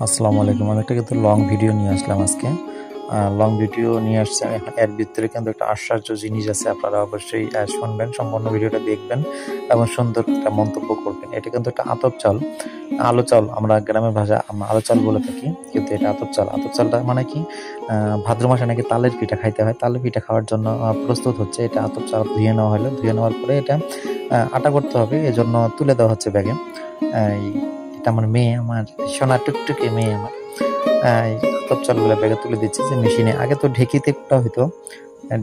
আসসালামু আলাইকুম। আমি একটা কিন্তু লং ভিডিও নিয়ে আসলাম আজকে। লং ভিডিও নিয়ে আসছি আমি। এর ভিতরে কিন্তু একটা আশ্চর্য জিনিস আছে। আপনারা অবশ্যই শুনবেন, সম্পূর্ণ ভিডিওটা দেখবেন এবং সুন্দর একটা মন্তব্য করবেন। এটা কিন্তু একটা আতপ চাল, আলো চাল। আমরা গ্রামের ভাষায় আমরা আলো চাল বলে থাকি, কিন্তু এটা আতপ চাল। আতপ চালটা মানে কি, ভাদ্র মাসে নাকি তালের পিঠা খাইতে হয়। তালের পিঠা খাওয়ার জন্য প্রস্তুত হচ্ছে। এটা আতপ চাল ধুয়ে নেওয়া হলো। ধুয়ে নেওয়ার পরে এটা আটা করতে হবে, এজন্য তুলে দেওয়া হচ্ছে ব্যাগে। এটা আমার মেয়ে, আমার সোনা টুকটুকে মেয়ে আমার। এই আতপ চালগুলো ব্যাগে তুলে দিচ্ছে যে মেশিনে। আগে তো ঢেঁকিতে কুটা হইতো।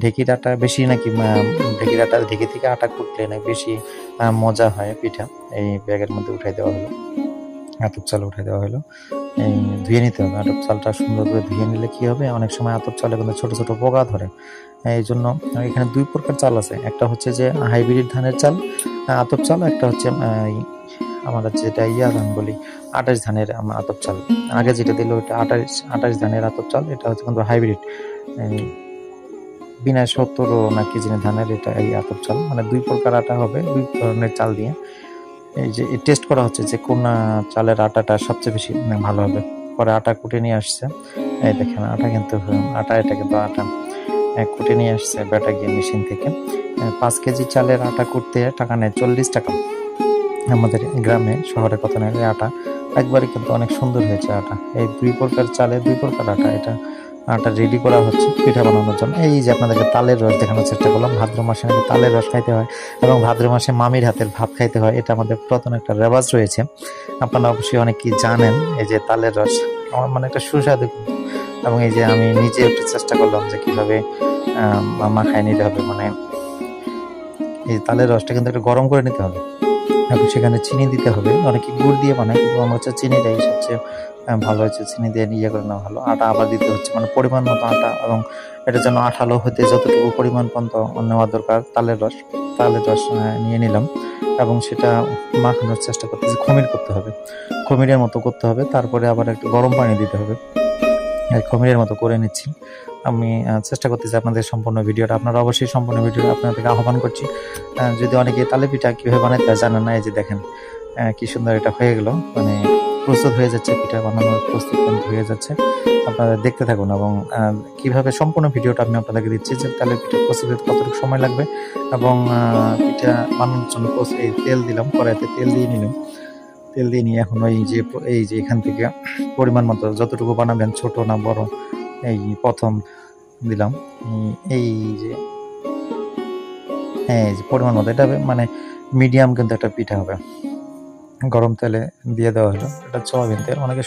ঢেঁকির আটা বেশি নাকি, ঢেঁকি থেকে আটা কুটলে নাকি বেশি মজা হয় পিঠা। এই ব্যাগের মধ্যে উঠাই দেওয়া হলো, আতপ চাল উঠাই দেওয়া হলো। এই ধুয়ে নিতে হবে। আতপ চালটা সুন্দর করে ধুয়ে নিলে কি হবে, অনেক সময় আতপ চালে কিন্তু ছোট ছোট পোকা ধরে। এই জন্য এখানে দুই প্রকার চাল আছে। একটা হচ্ছে যে হাইব্রিড ধানের চাল, আতপ চাল। একটা হচ্ছে আমরা যেটা ধান বলি, 28 ধানের আতপ চাল। আগে যেটা দিল ওইটা 28 ধানের আতপ চাল। এটা হচ্ছে কিন্তু হাইব্রিড, বিনা 70 না কি জানি ধানের এটা এই আতপ চাল। মানে দুই প্রকার আটা হবে, দুই ধরনের চাল দিয়ে। এই যে টেস্ট করা হচ্ছে যে কোন চালের আটাটা সবচেয়ে বেশি ভালো হবে। পরে আটা কুটে নিয়ে আসছে। এই দেখেন আটা কিন্তু এটা কিন্তু আটা কুটে নিয়ে আসছে বেটা গিয়ে মেশিন থেকে। 5 কেজি চালের আটা কুটতে টাকা নেয় 40 টাকা। আমাদের গ্রামে, শহরে কত নেয় আটা। একবারে কিন্তু অনেক সুন্দর হয়েছে আটা। এই দুই প্রকার চালে দুই প্রকার আটা। এটা আটা রেডি করা হচ্ছে পিঠা বানানোর জন্য। এই যে আপনাদেরকে তালের রস দেখানোর চেষ্টা করলাম। ভাদ্র মাসে নাকি তালের রস খাইতে হয় এবং ভাদ্র মাসে মামির হাতের ভাত খাইতে হয়। এটা আমাদের পুরাতন একটা রেওয়াজ রয়েছে। আপনারা অবশ্যই অনেকেই জানেন। এই যে তালের রস আমার মানে একটা সুস্বাদু কিন্তু। এবং এই যে আমি নিজে একটু চেষ্টা করলাম যে কিভাবে মাখায় নিতে হবে। মানে এই তালের রসটা কিন্তু একটু গরম করে নিতে হবে এবং সেখানে চিনি দিতে হবে। অনেকে গুড় দিয়ে বানায়, কিন্তু আমার হচ্ছে চিনিটাই সবচেয়ে ভালো হয়েছে। চিনি দিয়ে ইয়ে করে নেওয়া ভালো। আটা আবার দিতে হচ্ছে, মানে পরিমাণ মতো আটা। এবং এটা যেন আঠালো হতে যতটুকু পরিমাণ পর্যন্ত নেওয়া দরকার তালের রস নিয়ে নিলাম এবং সেটা মাখানোর চেষ্টা করতেছি। খমির করতে হবে, খমিরের মতো করতে হবে। তারপরে আবার একটু গরম পানি দিতে হবে। খমিরের মতো করে নিচ্ছি। আমি চেষ্টা করতেছি আপনাদের সম্পূর্ণ ভিডিওটা, আপনারা অবশ্যই সম্পূর্ণ ভিডিওটা আপনাদেরকে আহ্বান করছি। যদি অনেকে তালে পিঠা কীভাবে বানাইতে হয় জানেন না, এই যে দেখেন কি সুন্দর এটা হয়ে গেল। মানে প্রস্তুত হয়ে যাচ্ছে, পিঠা বানানোর প্রস্তুত কিন্তু হয়ে যাচ্ছে। আপনারা দেখতে থাকুন এবং কিভাবে সম্পূর্ণ ভিডিওটা আমি আপনাদেরকে দিচ্ছি যে তালে পিঠা প্রস্তুত কতটুকু সময় লাগবে এবং পিঠা বানানোর জন্য এই তেল দিলাম, কড়াইতে তেল দিয়ে নিলাম। তেল দিয়ে নিয়ে এখন এই যে এখান থেকে পরিমাণ মতো যতটুকু বানাবেন, ছোট না বড়, এই প্রথম দিলাম। এই যে হ্যাঁ, এই যে পরিমাণ মতো। এটা মানে মিডিয়াম কিন্তু একটা পিঠা হবে। গরম তেলে দিয়ে দেওয়া হলো। এটা সয়াবিন তেল। অনেকে